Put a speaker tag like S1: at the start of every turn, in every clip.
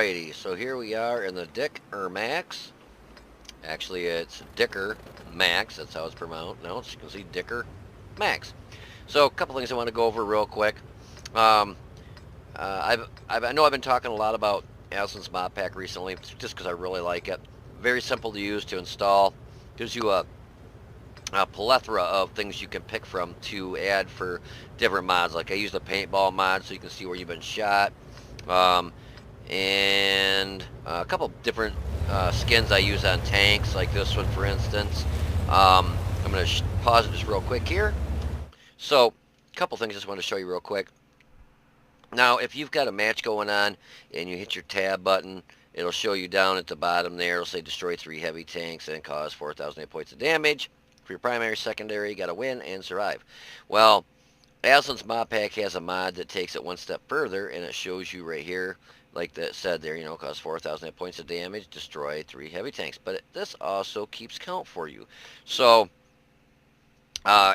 S1: Alrighty, so here we are in the Dicker Max. Actually, it's Dicker Max. That's how it's pronounced. You can see Dicker Max. So, a couple things I want to go over real quick. Um, I know I've been talking a lot about Aslan's mod pack recently, just because I really like it. Very simple to use to install. Gives you a plethora of things you can pick from to add for different mods. Like I use the paintball mod so you can see where you've been shot. Um, and a couple different skins I use on tanks, like this one for instance. I'm going to pause it just real quick here. So, a couple things I just want to show you real quick. Now, if you've got a match going on and you hit your tab button, it'll show you down at the bottom there. It'll say destroy 3 heavy tanks and cause 4,008 points of damage. For your primary, secondary, you got to win and survive. Well, Aslan's mod pack has a mod that takes it one step further, and it shows you right here, like that said there, cause 4,008 points of damage, destroy 3 heavy tanks. But this also keeps count for you. So,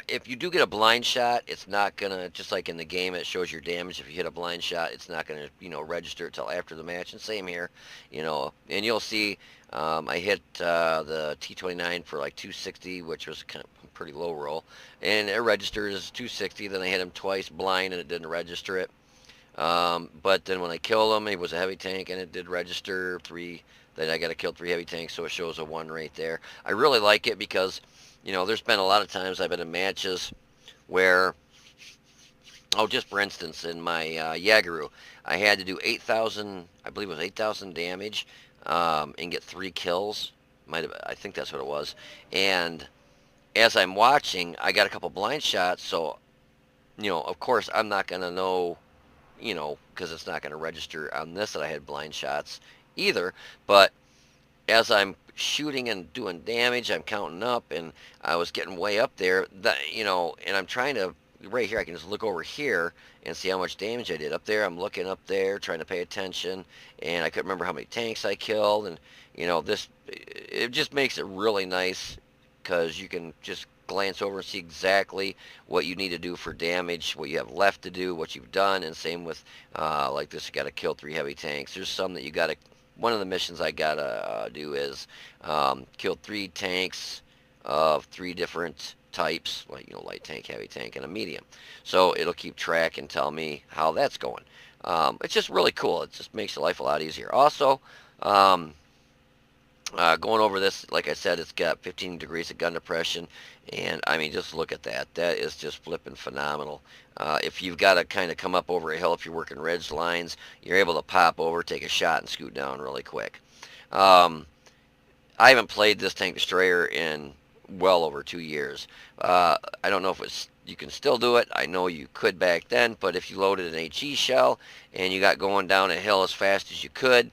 S1: if you do get a blind shot, it's not going to, just like in the game, it shows your damage. If you hit a blind shot, it's not going to, register until after the match. And same here, and you'll see I hit the T29 for like 260, which was kind of a pretty low roll. And it registers as 260. Then I hit him twice blind, and it didn't register it. But then when I killed him, he was a heavy tank, and it did register 3. Then I got to kill 3 heavy tanks, so it shows a 1 right there. I really like it because there's been a lot of times I've been in matches where, just for instance, in my Yagaru, I had to do 8,000, I believe it was 8,000 damage, and get 3 kills. I think that's what it was. And as I'm watching, I got a couple blind shots, so, of course, I'm not going to know, because it's not going to register on this that I had blind shots either. But as I'm shooting and doing damage, I'm counting up, and I was getting way up there, and I'm trying to, right here, I can just look over here and see how much damage I did. Up there, I'm looking up there, trying to pay attention, and I couldn't remember how many tanks I killed, and, it just makes it really nice, because you can just glance over and see exactly what you need to do for damage, what you have left to do, what you've done, and same with, like this, you got to kill 3 heavy tanks. There's some that you got to, one of the missions I gotta do is kill 3 tanks of 3 different types, like light tank, heavy tank, and a medium. So it'll keep track and tell me how that's going. It's just really cool. It just makes your life a lot easier. Also, going over this, like I said, it's got 15 degrees of gun depression, and I mean, just look at that. That is just flipping phenomenal. If you've got to kind of come up over a hill, if you're working ridge lines, you're able to pop over, take a shot, and scoot down really quick. I haven't played this tank destroyer in well over 2 years. I don't know if you can still do it. I know you could back then, but if you loaded an HE shell and you got going down a hill as fast as you could,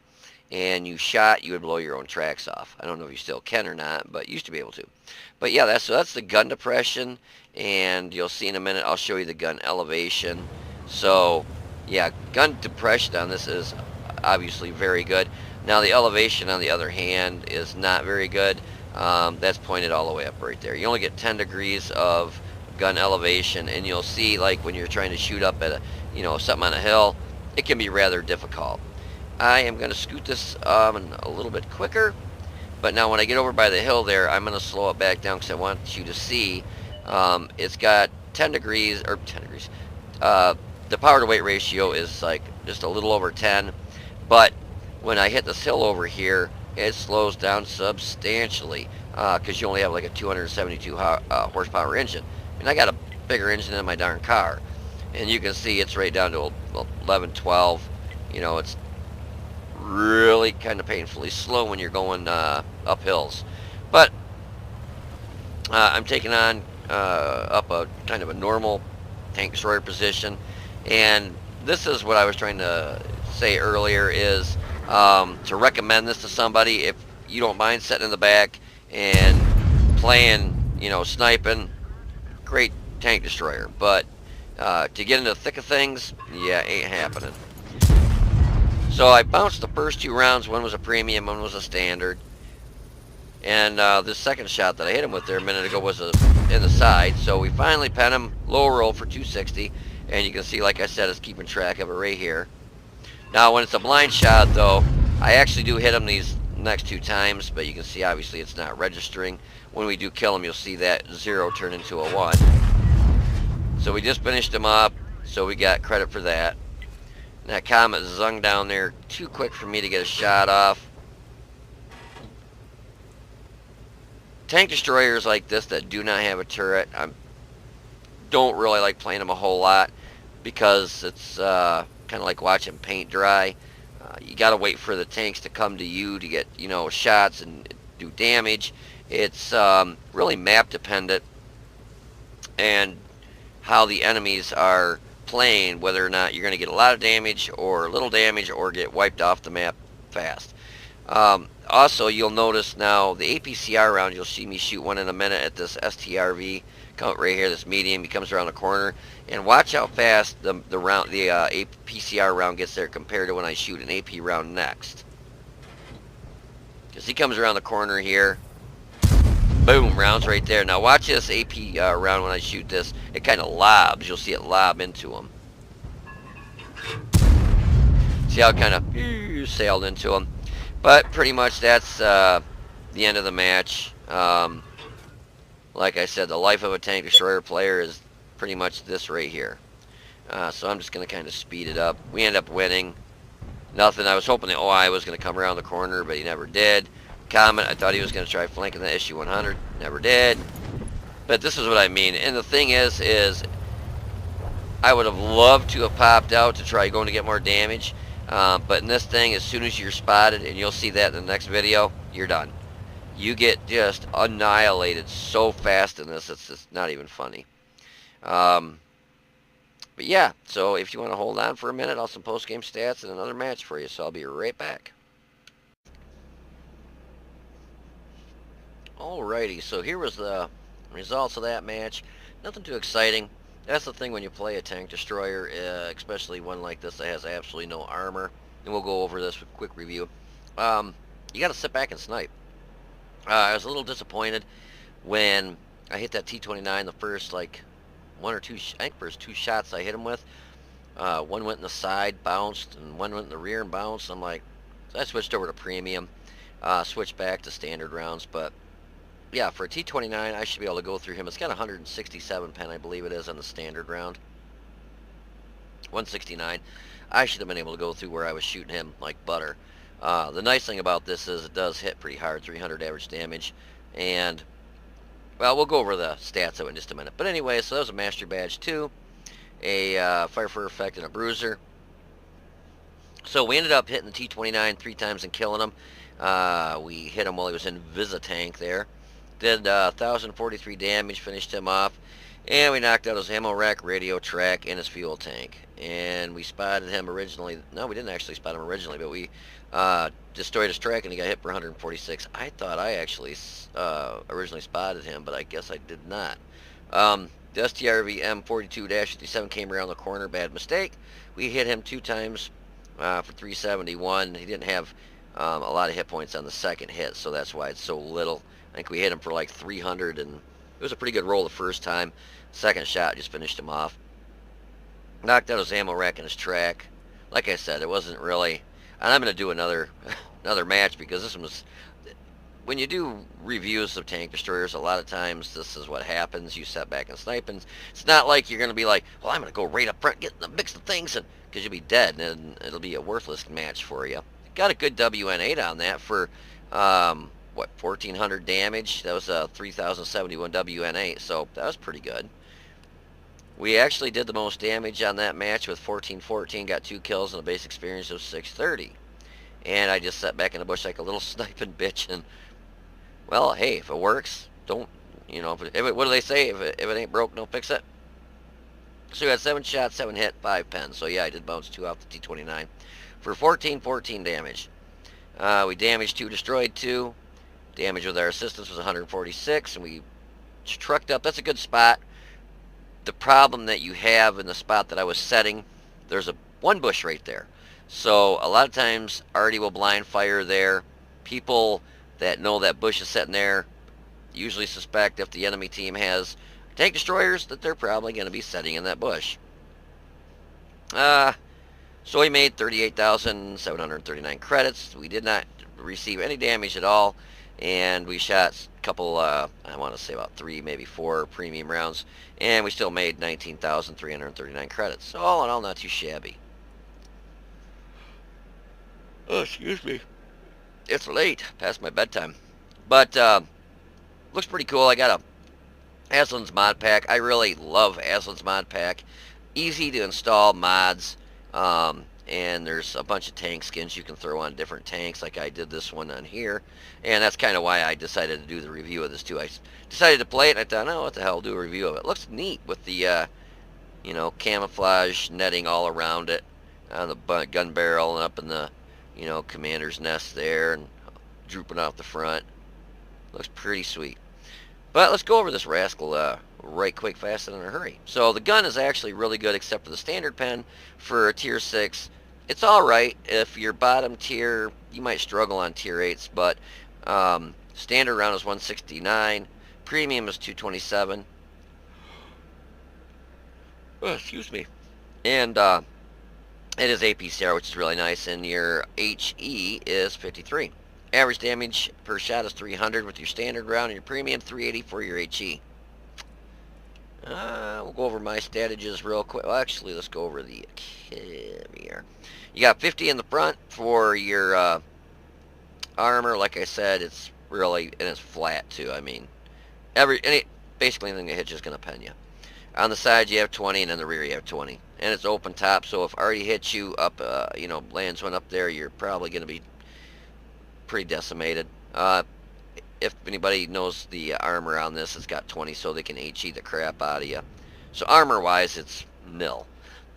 S1: and you shot, you would blow your own tracks off. I don't know if you still can or not, but used to be able to. But yeah, that's the gun depression, and you'll see in a minute, I'll show you the gun elevation. So yeah, gun depression on this is obviously very good. Now the elevation, on the other hand, is not very good. That's pointed all the way up right there. You only get 10 degrees of gun elevation, and you'll see, like when you're trying to shoot up at something on a hill, it can be rather difficult. I am going to scoot this a little bit quicker, but now when I get over by the hill there, I'm going to slow it back down because I want you to see it's got 10 degrees, or 10 degrees. The power to weight ratio is like just a little over 10, but when I hit this hill over here, it slows down substantially because you only have like a 272 horsepower engine. I mean, I got a bigger engine in my darn car, and you can see it's right down to 11, 12. It's really kind of painfully slow when you're going up hills. But I'm taking on up a kind of a normal tank destroyer position, and this is what I was trying to say earlier, is to recommend this to somebody if you don't mind sitting in the back and playing, sniping. Great tank destroyer, but to get into the thick of things, yeah, ain't happening. So I bounced the first 2 rounds. One was a premium, one was a standard. And this second shot that I hit him with there a minute ago was in the side. So we finally pen him, low roll for 260. And you can see, like I said, it's keeping track of it right here. Now when it's a blind shot though, I actually do hit him these next 2 times, but you can see obviously it's not registering. When we do kill him, you'll see that 0 turn into a 1. So we just finished him up, so we got credit for that. And that comet zung down there too quick for me to get a shot off. Tank destroyers like this that do not have a turret, I don't really like playing them a whole lot because it's kind of like watching paint dry. You got to wait for the tanks to come to you to get, you know, shots and do damage. It's really map dependent and how the enemies are playing, whether or not you're going to get a lot of damage or little damage or get wiped off the map fast. Also, you'll notice now the APCR round, you'll see me shoot one in a minute at this STRV. Come right here, this medium, he comes around the corner, and watch how fast the APCR round gets there compared to when I shoot an AP round next. Because he comes around the corner here, boom, round's right there. Now watch this AP round when I shoot this, it kind of lobs, you'll see it lob into him. See how it kind of sailed into him. But pretty much that's the end of the match. Like I said, the life of a tank destroyer player is pretty much this right here. So I'm just going to kind of speed it up. We end up winning. Nothing. I was hoping the OI was going to come around the corner, but he never did. Comet, I thought he was going to try flanking the issue 100. Never did. But this is what I mean. And the thing is I would have loved to have popped out to try going to get more damage. But in this thing, as soon as you're spotted, and you'll see that in the next video, you're done. You get just annihilated so fast in this, it's just not even funny. But yeah, so if you want to hold on for a minute, I'll have some post-game stats and another match for you, so I'll be right back. Alrighty, so here was the results of that match. Nothing too exciting. That's the thing when you play a tank destroyer, especially one like this that has absolutely no armor. And we'll go over this with a quick review. You got to sit back and snipe. I was a little disappointed when I hit that T-29 the first like one or two, I think first 2 shots I hit him with. One went in the side, bounced, and one went in the rear and bounced. I'm like, so I switched over to premium, switched back to standard rounds. But yeah, for a T-29, I should be able to go through him. It's got 167 pen, I believe it is, on the standard round. 169. I should have been able to go through where I was shooting him like butter. The nice thing about this is it does hit pretty hard, 300 average damage, and, well, we'll go over the stats of it in just a minute. But anyway, so that was a Master Badge 2, a Fire for Effect, and a Bruiser. So we ended up hitting the T-29 3 times and killing him. We hit him while he was in Visitank there. Did 1,043 damage, finished him off, and we knocked out his ammo rack, radio track, and his fuel tank. And we spotted him originally. No, we didn't actually spot him originally, but we destroyed his track, and he got hit for 146. I thought I actually originally spotted him, but I guess I did not. The STRV M42-57 came around the corner, bad mistake. We hit him 2 times for 371. He didn't have a lot of hit points on the second hit, so that's why it's so little. I think we hit him for like 300, and it was a pretty good roll the first time. Second shot just finished him off. Knocked out his ammo rack and his track. Like I said, it wasn't really... And I'm going to do another match because this one was... When you do reviews of tank destroyers, a lot of times this is what happens. You sit back and snipe, and it's not like you're going to be like, well, I'm going to go right up front, get in the mix of things, and because you'll be dead, and it'll be a worthless match for you. Got a good WN8 on that for... what, 1,400 damage? That was a 3,071 WN8, so that was pretty good. We actually did the most damage on that match with 1414, got 2 kills and a base experience of 630. And I just sat back in the bush like a little sniping bitch, and, well, hey, if it works, don't, you know, if it, what do they say? If it ain't broke, don't fix it. So we had 7 shots, 7 hit, 5 pens. So yeah, I did bounce 2 off the T-29 for 1414 damage. We damaged 2, destroyed 2. Damage with our assistance was 146, and we trucked up. That's a good spot. The problem that you have in the spot that I was setting, there's one bush right there. So a lot of times Artie will blind fire there. People that know that bush is sitting there usually suspect if the enemy team has tank destroyers that they're probably going to be setting in that bush. So we made 38,739 credits. We did not receive any damage at all, and we shot a couple, I want to say about 3, maybe 4 premium rounds, and we still made 19,339 credits. So all in all, not too shabby. Oh, excuse me. It's late, past my bedtime. But, looks pretty cool. I got a Aslan's mod pack. I really love Aslan's mod pack. Easy to install mods. And there's a bunch of tank skins you can throw on different tanks, like I did this one on here. And that's kind of why I decided to do the review of this too. I decided to play it, and I thought, oh, what the hell, I'll do a review of it. It looks neat with the, camouflage netting all around it, on the gun barrel and up in the, commander's nest there, and drooping off the front. Looks pretty sweet. But let's go over this rascal right quick, fast, and in a hurry. So the gun is actually really good, except for the standard pen for tier 6. It's alright. If you're bottom tier, you might struggle on tier 8s, but standard round is 169. Premium is 227. Oh, excuse me. And it is APCR, which is really nice, and your HE is 53. Average damage per shot is 300 with your standard round, and your premium 380 for your HE. We'll go over my statages real quick. Well, actually, let's go over the here. You got 50 in the front for your armor. Like I said, it's really, and it's flat too. I mean, basically anything that hits is going to pen you. On the side you have 20, and in the rear you have 20. And it's open top, so if already hits you up, lands one up there, you're probably going to be pretty decimated. If anybody knows the armor on this, it's got 20, so they can HE the crap out of you. So armor-wise, it's nil.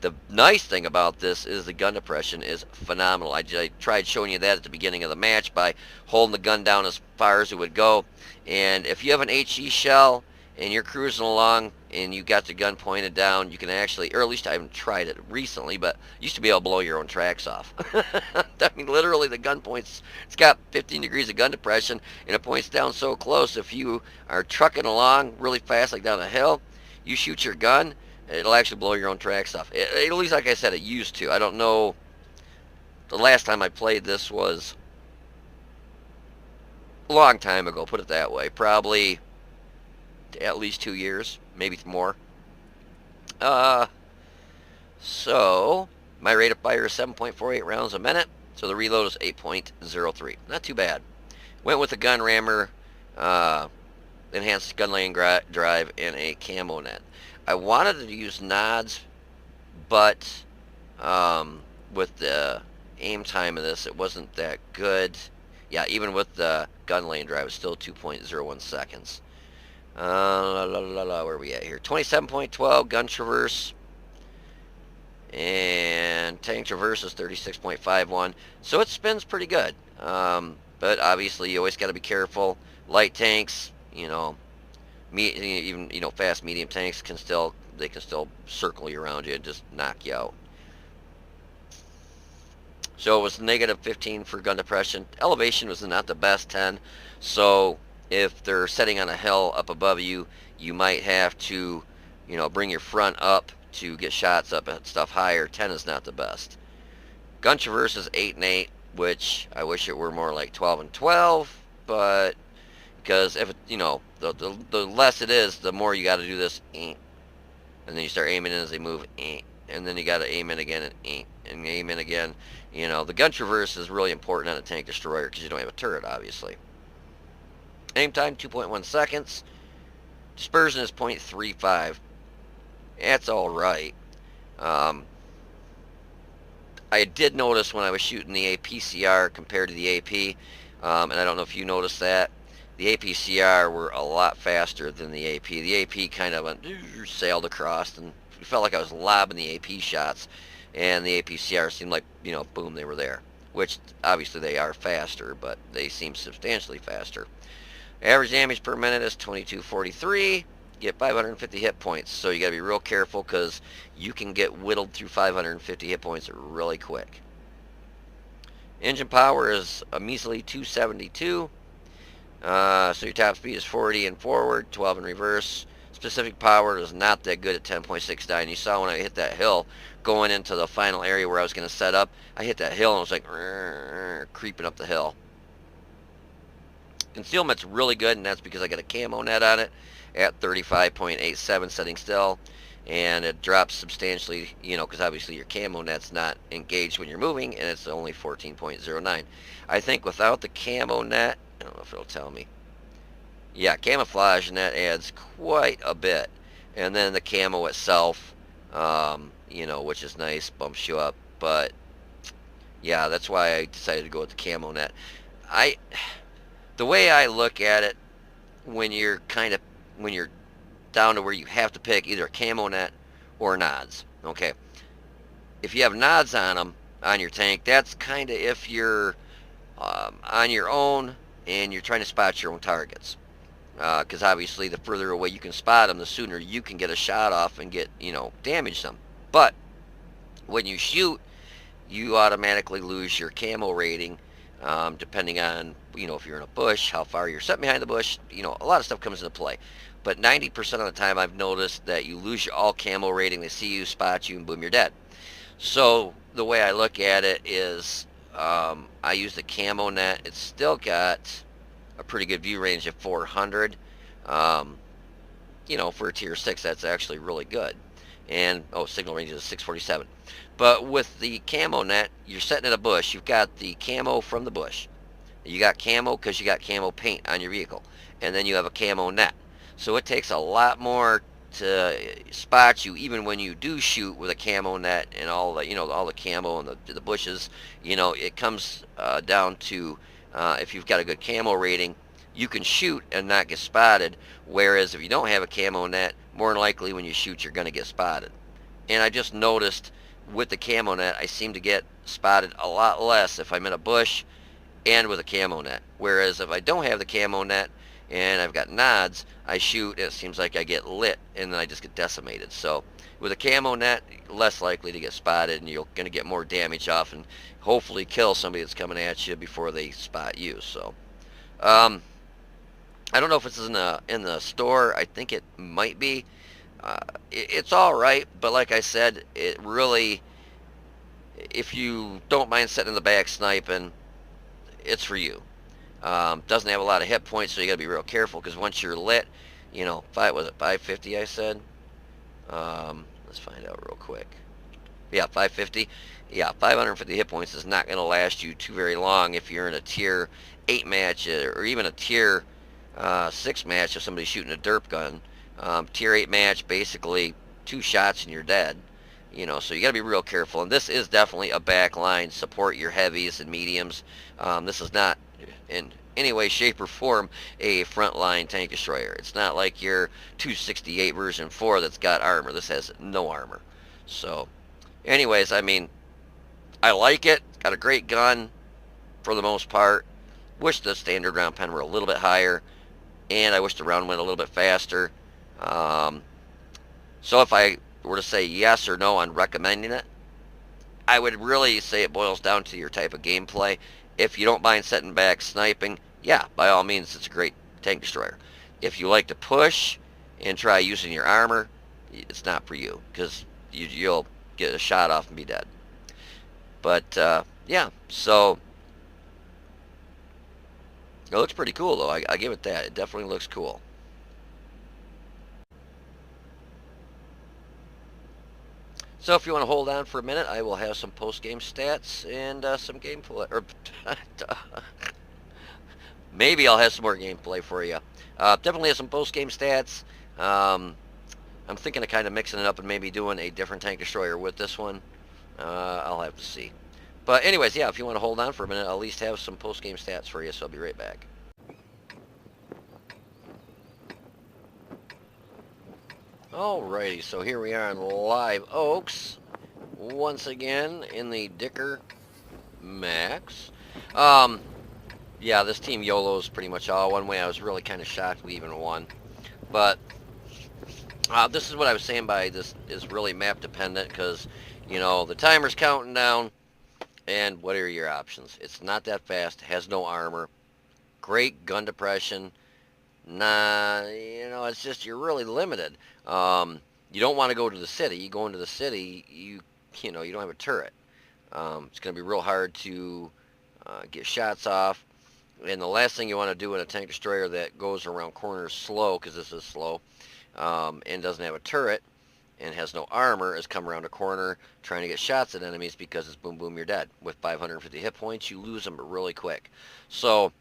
S1: The nice thing about this is the gun depression is phenomenal. I tried showing you that at the beginning of the match by holding the gun down as far as it would go. And if you have an HE shell and you're cruising along and you got the gun pointed down, you can actually, or at least I haven't tried it recently, but used to be able to blow your own tracks off. I mean, literally the gun points, it's got 15 degrees of gun depression, and it points down so close. If you are trucking along really fast, like down a hill, you shoot your gun, it'll actually blow your own tracks off. At least, like I said, it used to. I don't know. The last time I played this was a long time ago, put it that way. Probably at least 2 years, maybe more. So my rate of fire is 7.48 rounds a minute, so the reload is 8.03. Not too bad. Went with a gun rammer, enhanced gun laying drive, and a camo net. I wanted to use nods, but with the aim time of this, it wasn't that good. Yeah, even with the gun laying drive, it's still 2.01 seconds. Where are we at here? 27.12 gun traverse, and tank traverse is 36.51. So it spins pretty good. But obviously you always got to be careful. Light tanks, even fast medium tanks can still circle you around you and just knock you out. So it was negative 15 for gun depression. Elevation was not the best, 10. So if they're setting on a hill up above you, you might have to, bring your front up to get shots up at stuff higher. 10 is not the best. Gun traverse is 8 and 8, which I wish it were more like 12 and 12, but because if it, the less it is, the more you got to do this, and then you start aiming in as they move, and then you got to aim in again and aim in again. The gun traverse is really important on a tank destroyer because you don't have a turret, obviously. Aim time 2.1 seconds. Dispersion is 0.35. That's all right. I did notice when I was shooting the APCR compared to the AP, and I don't know if you noticed that, the APCR were a lot faster than the AP. The AP kind of went, sailed across, and it felt like I was lobbing the AP shots, and the APCR seemed like, boom, they were there. Which, obviously, they are faster, but they seem substantially faster. Average damage per minute is 2243. Get 550 hit points, so you got to be real careful because you can get whittled through 550 hit points really quick. Engine power is a measly 272. So your top speed is 40 in forward, 12 in reverse, specific power is not that good at 10.69. You saw when I hit that hill going into the final area where I was going to set up, I hit that hill and it was like creeping up the hill. Concealment's really good, and that's because I got a camo net on it at 35.87 setting still, and it drops substantially, you know, because obviously your camo net's not engaged when you're moving, and it's only 14.09. I think without the camo net, I don't know if it'll tell me. Yeah, camouflage net adds quite a bit, and then the camo itself, you know, which is nice, bumps you up. But yeah, that's why I decided to go with the camo net. I The way I look at it, when you're down to where you have to pick either a camo net or nods. Okay, if you have nods on them on your tank, that's kind of if you're on your own and you're trying to spot your own targets. Because obviously, the further away you can spot them, the sooner you can get a shot off and get, you know, damage them. But when you shoot, you automatically lose your camo rating, depending on, you know, if you're in a bush, how far you're set behind the bush. You know, a lot of stuff comes into play. But 90% of the time, I've noticed that you lose your all camo rating. They see you, spot you, and boom, you're dead. So the way I look at it is, I use the camo net. It's still got a pretty good view range of 400. You know, for a tier 6, that's actually really good. And, oh, signal range is 647. But with the camo net, you're setting in a bush. You've got the camo from the bush. You got camo because you got camo paint on your vehicle. And then you have a camo net. So it takes a lot more to spot you, even when you do shoot with a camo net and all the, you know, all the camo and the bushes. You know, it comes down to, if you've got a good camo rating, you can shoot and not get spotted. Whereas if you don't have a camo net, more than likely when you shoot, you're going to get spotted. And I just noticed with the camo net, I seem to get spotted a lot less if I'm in a bush and with a camo net. Whereas if I don't have the camo net and I've got nods, I shoot and it seems like I get lit and then I just get decimated. So with a camo net, less likely to get spotted, and you're going to get more damage off and hopefully kill somebody that's coming at you before they spot you. So I don't know if it's in the store. I think it might be. It's all right, but like I said, it really, if you don't mind sitting in the back sniping, it's for you. Doesn't have a lot of hit points, so you got to be real careful, because once you're lit, you know, was it 550 I said? Let's find out real quick. Yeah, 550. Yeah, 550 hit points is not going to last you too very long if you're in a tier 8 match, or even a tier 6 match if somebody's shooting a derp gun. Tier 8 match, basically 2 shots and you're dead. You know, so you got to be real careful. And this is definitely a back line. Support your heavies and mediums. This is not in any way, shape, or form a frontline tank destroyer. It's not like your 268 version 4 that's got armor. This has no armor. So, anyways, I mean, I like it. Got a great gun for the most part. Wish the standard round pen were a little bit higher, and I wish the round went a little bit faster. So if I were to say yes or no on recommending it, I would really say it boils down to your type of gameplay. If you don't mind setting back sniping, yeah, by all means, it's a great tank destroyer. If you like to push and try using your armor, it's not for you, because you'll get a shot off and be dead. But yeah, so it looks pretty cool, though. I give it that. It definitely looks cool. So if you want to hold on for a minute, I will have some post-game stats and some gameplay. Or maybe I'll have some more gameplay for you. Definitely have some post-game stats. I'm thinking of kind of mixing it up and maybe doing a different tank destroyer with this one. I'll have to see. But anyways, yeah, if you want to hold on for a minute, I'll at least have some post-game stats for you, so I'll be right back. Alrighty, so here we are on Live Oaks, once again in the Dicker Max. Yeah, this team YOLO is pretty much all one way. I was really kind of shocked we even won. But this is what I was saying by this is really map dependent, because, you know, the timer's counting down, and what are your options? It's not that fast, has no armor, great gun depression, Nah, you know, it's just you're really limited. You don't want to go to the city. You go into the city, you know, you don't have a turret. It's going to be real hard to get shots off. And the last thing you want to do in a tank destroyer that goes around corners slow, because this is slow, and doesn't have a turret and has no armor, is come around a corner trying to get shots at enemies, because it's boom boom, you're dead. With 550 hit points, you lose them really quick. So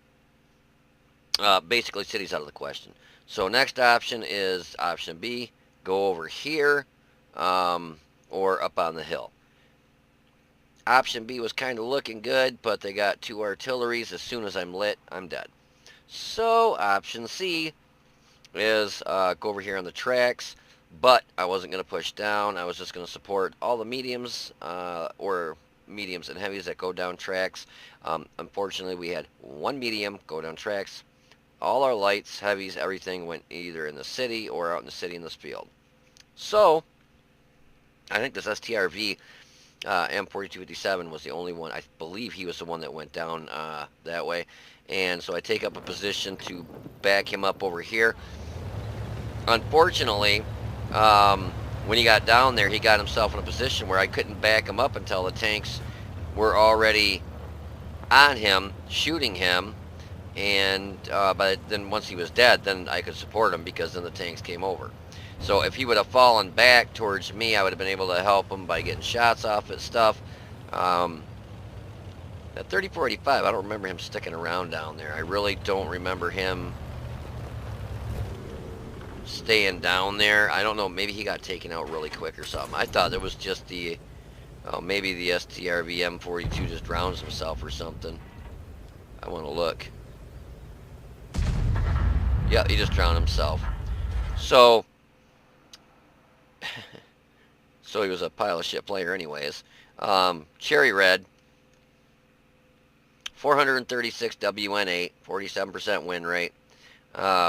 S1: basically, city's out of the question. So next option is option B. Go over here or up on the hill. Option B was kind of looking good, but they got 2 artilleries. As soon as I'm lit, I'm dead. So option C is go over here on the tracks, but I wasn't going to push down. I was just going to support all the mediums or mediums and heavies that go down tracks. Unfortunately, we had 1 medium go down tracks. All our lights, heavies, everything went either in the city or out in the city in this field. So I think this STRV M4257 was the only one. I believe he was the one that went down that way. And so I take up a position to back him up over here. Unfortunately, when he got down there, he got himself in a position where I couldn't back him up until the tanks were already on him, shooting him. And but then once he was dead, then I could support him, because then the tanks came over. So if he would have fallen back towards me, I would have been able to help him by getting shots off at stuff. At 3485, I don't remember him sticking around down there. I really don't remember him staying down there. I don't know, maybe he got taken out really quick or something. I thought it was just the, maybe the STRV M42 just drowns himself or something. I want to look. Yeah, he just drowned himself. So so he was a pile of shit player anyways. Cherry Red, 436 WN8, 47% win rate,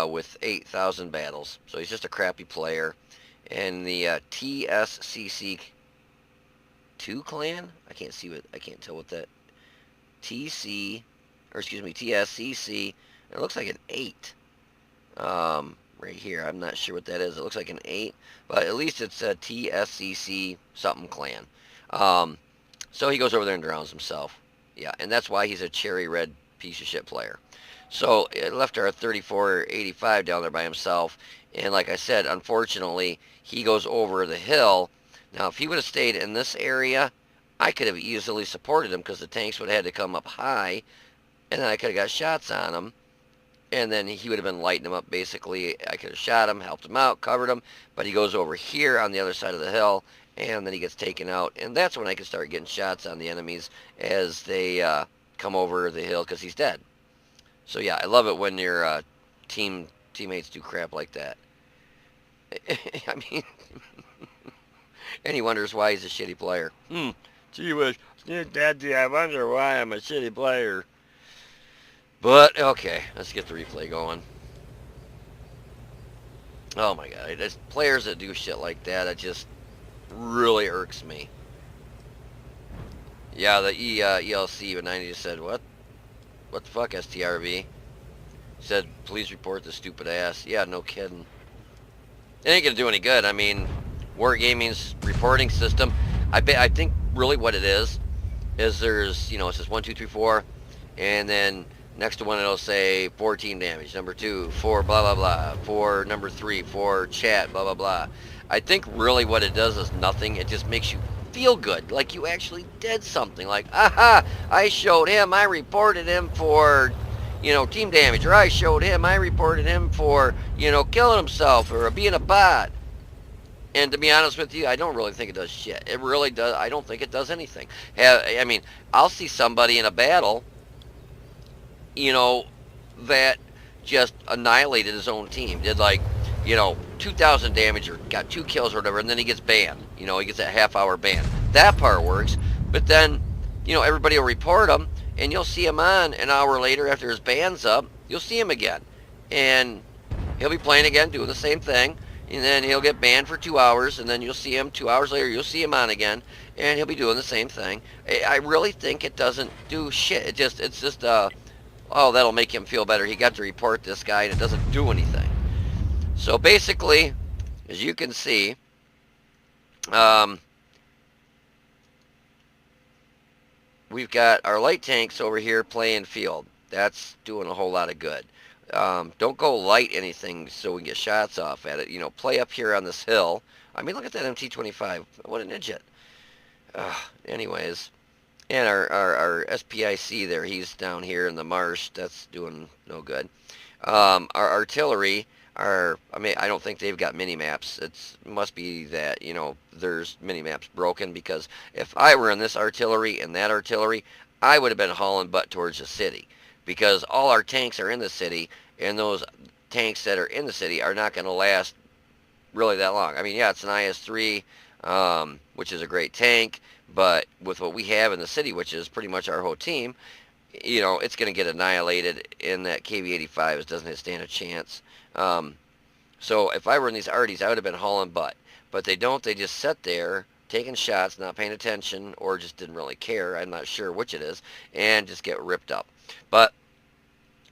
S1: with 8,000 battles. So he's just a crappy player. And the TSCC 2 clan, I can't tell what that TSCC, it looks like an 8. Right here, I'm not sure what that is. It looks like an 8, but at least it's a TSCC something clan. So he goes over there and drowns himself. Yeah, and that's why he's a cherry red piece of shit player. So it left our 3485 down there by himself, and like I said, unfortunately, he goes over the hill. Now, if he would have stayed in this area, I could have easily supported him, because the tanks would have had to come up high, and then I could have got shots on him. And then he would have been lighting him up, basically. I could have shot him, helped him out, covered him. But he goes over here on the other side of the hill, and then he gets taken out. And that's when I can start getting shots on the enemies as they come over the hill, because he's dead. So yeah, I love it when your teammates do crap like that. I mean, and he wonders why he's a shitty player. Gee whiz, Daddy, I wonder why I'm a shitty player. But, okay, let's get the replay going. Oh my god, it's players that do shit like that, it just really irks me. Yeah, the ELC, but 90 just said, what? What the fuck, STRV? Said, please report the stupid ass. Yeah, no kidding. It ain't gonna do any good. I mean, Wargaming's reporting system, I think really what it is there's, you know, it says 1, 2, 3, 4, and then next to one it'll say 14 damage, number 2, 4, blah, blah, blah, for number 3, for chat, blah, blah, blah. I think really what it does is nothing. It just makes you feel good, like you actually did something, like, aha, I showed him, I reported him for, you know, team damage, or I showed him, I reported him for, you know, killing himself, or being a bot. And to be honest with you, I don't really think it does shit. It really does. I don't think it does anything. I mean, I'll see somebody in a battle, you know, that just annihilated his own team. Did like, you know, 2,000 damage or got 2 kills or whatever, and then he gets banned. You know, he gets that half-hour ban. That part works. But then, you know, everybody will report him, and you'll see him on an hour later after his ban's up. You'll see him again. And he'll be playing again, doing the same thing. And then he'll get banned for 2 hours, and then you'll see him 2 hours later, you'll see him on again, and he'll be doing the same thing. I really think it doesn't do shit. It's just Oh, that'll make him feel better. He got to report this guy and it doesn't do anything. So basically, as you can see, um, we've got our light tanks over here playing field. That's doing a whole lot of good. Don't go light anything so we can get shots off at it. You know, play up here on this hill. I mean, look at that MT-25. What an idiot. Anyways, and our SPIC there, he's down here in the marsh. That's doing no good. Our artillery, I mean, I don't think they've got mini-maps. It must be that, you know, there's mini-maps broken, because if I were in this artillery and that artillery, I would have been hauling butt towards the city, because all our tanks are in the city, and those tanks that are in the city are not going to last really that long. I mean, yeah, it's an IS-3, which is a great tank, but with what we have in the city, which is pretty much our whole team, you know, it's going to get annihilated in that KV-85. It doesn't stand a chance. So if I were in these arties, I would have been hauling butt. But they don't. They just sit there, taking shots, not paying attention, or just didn't really care. I'm not sure which it is, and just get ripped up. But,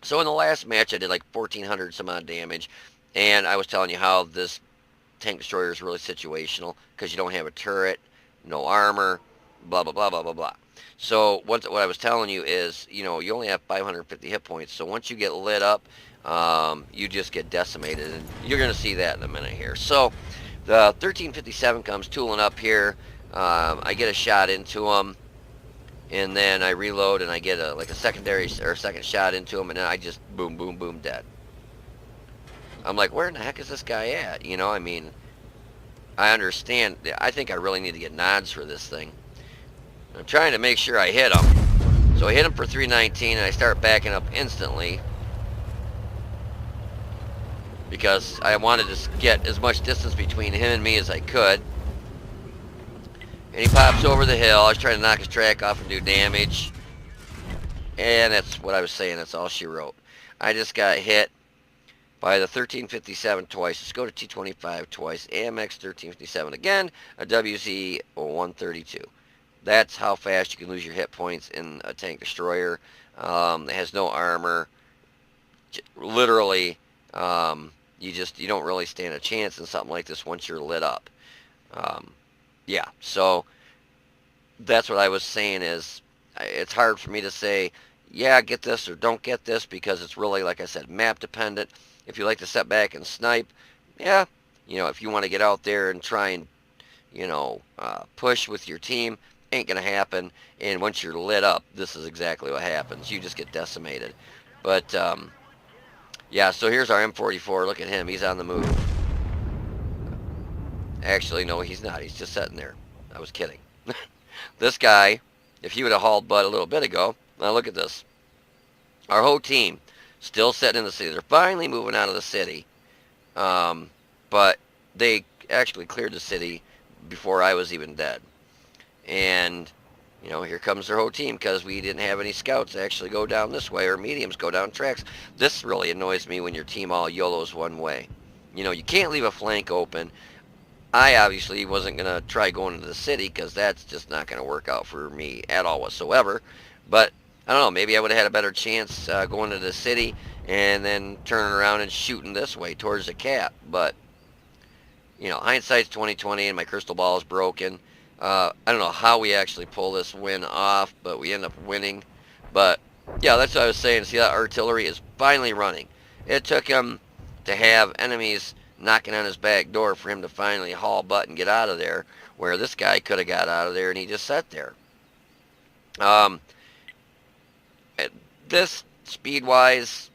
S1: so in the last match, I did like 1,400 some odd damage, and I was telling you how this tank destroyer is really situational, because you don't have a turret, no armor, blah, blah, blah, blah, blah, blah. So what I was telling you is, you know, you only have 550 hit points. So once you get lit up, you just get decimated. And you're going to see that in a minute here. So the 1357 comes tooling up here. I get a shot into him. And then I reload and I get like a secondary or second shot into him. And then I just boom, boom, boom, dead. I'm like, where in the heck is this guy at? You know, I mean, I understand. I think I really need to get nods for this thing. I'm trying to make sure I hit him. So I hit him for 319 and I start backing up instantly, because I wanted to get as much distance between him and me as I could. And he pops over the hill. I was trying to knock his track off and do damage. And that's what I was saying. That's all she wrote. I just got hit by the 1357 twice. Let's go to T25 twice. AMX 1357 again. A WZ 132. That's how fast you can lose your hit points in a tank destroyer. It has no armor. Literally, you don't really stand a chance in something like this once you're lit up. Yeah, so that's what I was saying is, it's hard for me to say, yeah, get this or don't get this, because it's really, like I said, map dependent. If you like to sit back and snipe, yeah, you know, if you want to get out there and try and, you know, push with your team, ain't gonna happen. And once you're lit up, this is exactly what happens. You just get decimated. But yeah, so here's our M44. Look at him, he's on the move. Actually, no, he's not. He's just sitting there. I was kidding. This guy, if he would have hauled butt a little bit ago, now look at this. Our whole team still sitting in the city. They're finally moving out of the city, but they actually cleared the city before I was even dead. And, you know, here comes their whole team, because we didn't have any scouts actually go down this way, or mediums go down tracks. This really annoys me when your team all YOLOs one way. You know, you can't leave a flank open. I obviously wasn't going to try going into the city, because that's just not going to work out for me at all whatsoever. But, I don't know, maybe I would have had a better chance going to the city and then turning around and shooting this way towards the cap. But, you know, hindsight's 20/20, and my crystal ball is broken. I don't know how we actually pull this win off, but we end up winning. But, yeah, that's what I was saying. See, that artillery is finally running. It took him to have enemies knocking on his back door for him to finally haul butt and get out of there, where this guy could have got out of there and he just sat there. This, speed-wise,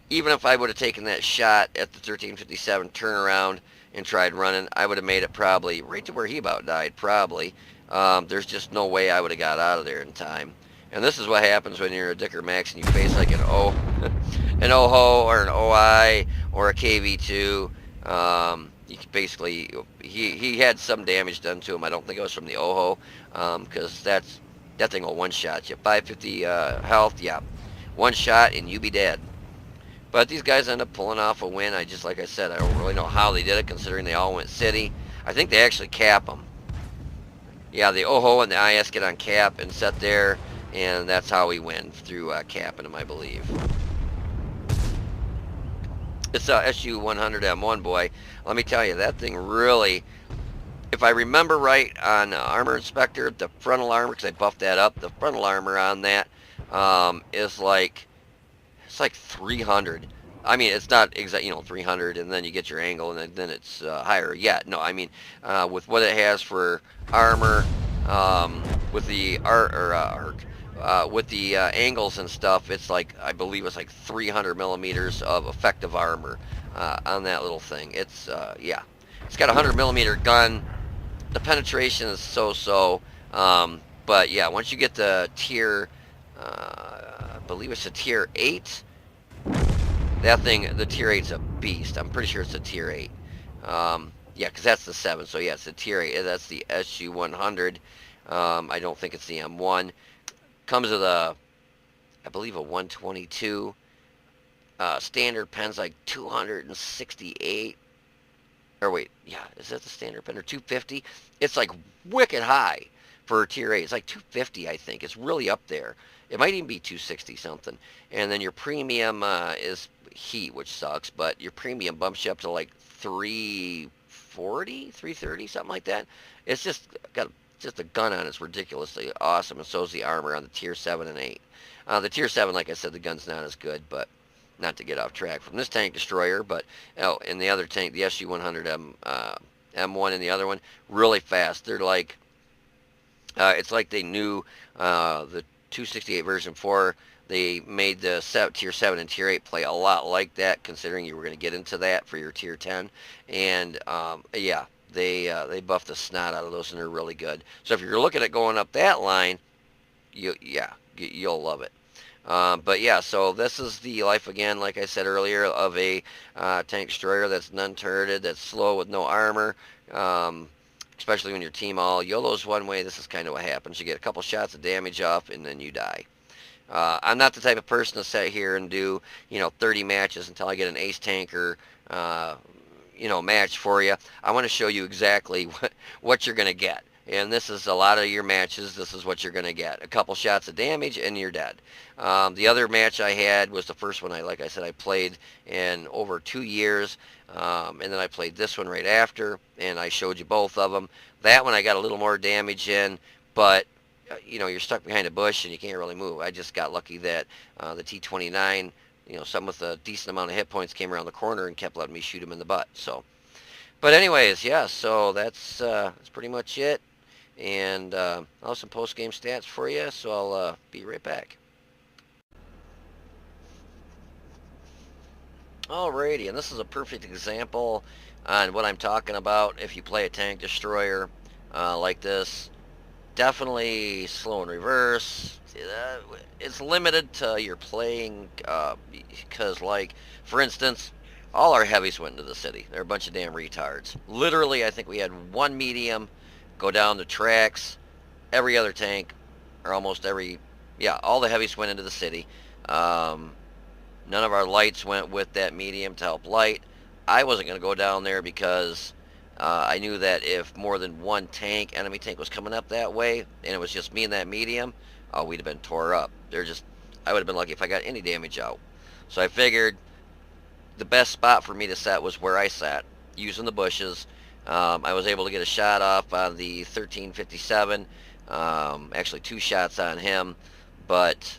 S1: even if I would have taken that shot at the 1357 turnaround and tried running, I would have made it probably right to where he about died, probably. There's just no way I would have got out of there in time. And this is what happens when you're a Dicker Max and you face like an OHO or an OI or a KV2. You could basically, he had some damage done to him. I don't think it was from the OHO, because that thing will one-shot you. 550 health, yeah. One shot and you be dead. But these guys end up pulling off a win. Like I said, I don't really know how they did it, considering they all went city. I think they actually cap them. Yeah, the OHO and the IS get on cap and sit there, and that's how we win, through capping them, I believe. It's SU-100M1, boy. Let me tell you, that thing really, if I remember right, on Armor Inspector, the frontal armor, because I buffed that up, the frontal armor on that is like, it's like 300. I mean, it's not exact, 300, and then you get your angle, and then it's higher yet. No, I mean, with what it has for armor, with the with the angles and stuff, it's like, I believe it's like 300 millimeters of effective armor on that little thing. It's yeah, it's got a 100 millimeter gun. The penetration is so-so, but yeah, once you get the tier, I believe it's a tier 8. That thing, the tier 8's a beast. I'm pretty sure it's a tier 8. Yeah, because that's the 7. So yeah, it's the tier 8. That's the SU-100. I don't think it's the M1. Comes with a, I believe, a 122. Standard pen's like 268. Or wait, yeah, is that the standard pen? Or 250? It's like wicked high for tier 8. It's like 250, I think. It's really up there. It might even be 260 something. And then your premium is heat, which sucks, but your premium bumps you up to like 340, 330, something like that. It's just got just a gun on it's ridiculously awesome, and so is the armor on the tier 7 and 8. The tier 7, like I said, the gun's not as good, but not to get off track from this tank destroyer, but in the other tank, the SU-100M M1 and the other one, really fast. They're like, it's like they knew the 268 version 4. They made the tier 7 and tier 8 play a lot like that, considering you were going to get into that for your tier 10. And yeah, they buffed the snot out of those, and they're really good. So if you're looking at going up that line, you'll love it. But yeah, so this is the life, again, like I said earlier, of a tank destroyer that's non-turreted, that's slow with no armor. Especially when your team all YOLOs one way, this is kind of what happens. You get a couple shots of damage off, and then you die. I'm not the type of person to sit here and do, 30 matches until I get an ace tanker, match for you. I want to show you exactly what you're going to get. And this is a lot of your matches. This is what you're going to get. A couple shots of damage, and you're dead. The other match I had was the first one, like I said, I played in over 2 years. And then I played this one right after, and I showed you both of them. That one I got a little more damage in, but you're stuck behind a bush and you can't really move. I just got lucky that the T-29, some with a decent amount of hit points came around the corner and kept letting me shoot him in the butt. So, but anyways, yeah, so that's pretty much it. And I'll have some post-game stats for you, so I'll be right back. Alrighty, and this is a perfect example on what I'm talking about. If you play a tank destroyer like this, definitely slow and reverse. It's limited to your playing because, like, for instance, all our heavies went into the city. They're a bunch of damn retards. Literally, I think we had one medium go down the tracks. Every other tank, or almost every, yeah, all the heavies went into the city. None of our lights went with that medium to help light. I wasn't going to go down there because I knew that if more than one enemy tank was coming up that way, and it was just me and that medium, we'd have been tore up. I would have been lucky if I got any damage out. So I figured the best spot for me to set was where I sat, using the bushes. I was able to get a shot off on the 1357, actually 2 shots on him, but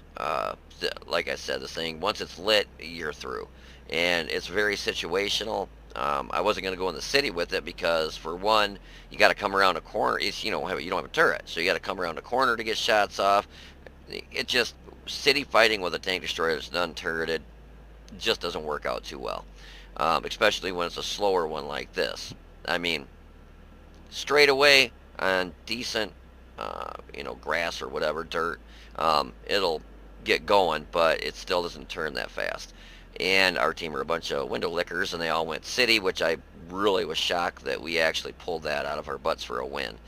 S1: like I said, this thing, once it's lit, you're through. And it's very situational. I wasn't going to go in the city with it because, for one, you got to come around a corner. You don't have a turret, so you got to come around a corner to get shots off. It just, city fighting with a tank destroyer that's non-turreted just doesn't work out too well, especially when it's a slower one like this. I mean, straight away on decent, grass or whatever, dirt, it'll get going, but it still doesn't turn that fast. And our team are a bunch of window lickers, and they all went city, which I really was shocked that we actually pulled that out of our butts for a win.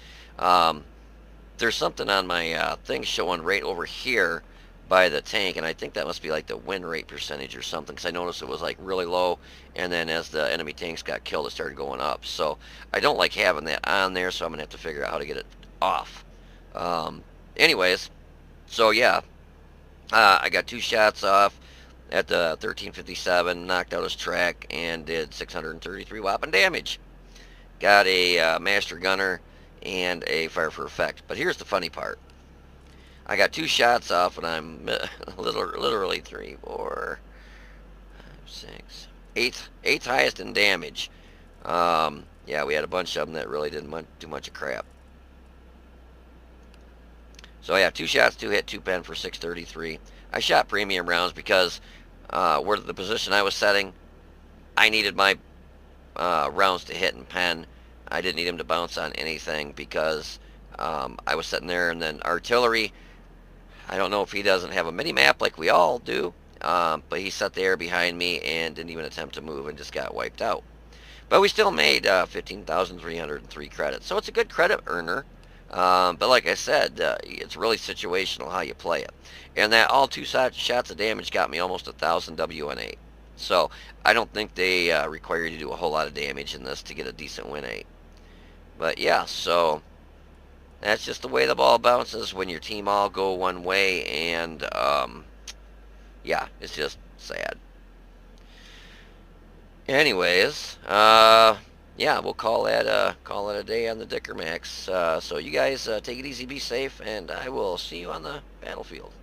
S1: There's something on my thing showing right over here by the tank, and I think that must be like the win rate percentage or something, because I noticed it was like really low, and then as the enemy tanks got killed, it started going up. So I don't like having that on there, so I'm gonna have to figure out how to get it off. Anyways, So yeah, I got 2 shots off at the 1357, knocked out his track, and did 633 whopping damage. Got a master gunner and a fire for effect. But here's the funny part. I got 2 shots off, and I'm literally 3, 4, 5, 6, eighth highest in damage. Yeah, we had a bunch of them that really didn't do much of crap. So yeah, 2 shots, 2 hit, 2 pen for 633. I shot premium rounds because where the position I was setting, I needed my rounds to hit and pen. I didn't need them to bounce on anything because I was sitting there, and then artillery, I don't know if he doesn't have a mini map like we all do, but he sat there behind me and didn't even attempt to move and just got wiped out. But we still made 15,303 credits, so it's a good credit earner. But like I said, it's really situational how you play it. And that all 2 shots of damage got me almost 1,000 WN8. So I don't think they require you to do a whole lot of damage in this to get a decent win 8. But yeah, so that's just the way the ball bounces when your team all go one way, and yeah, it's just sad. Anyways, yeah, we'll call it a day on the Dicker Max. So you guys take it easy, be safe, and I will see you on the battlefield.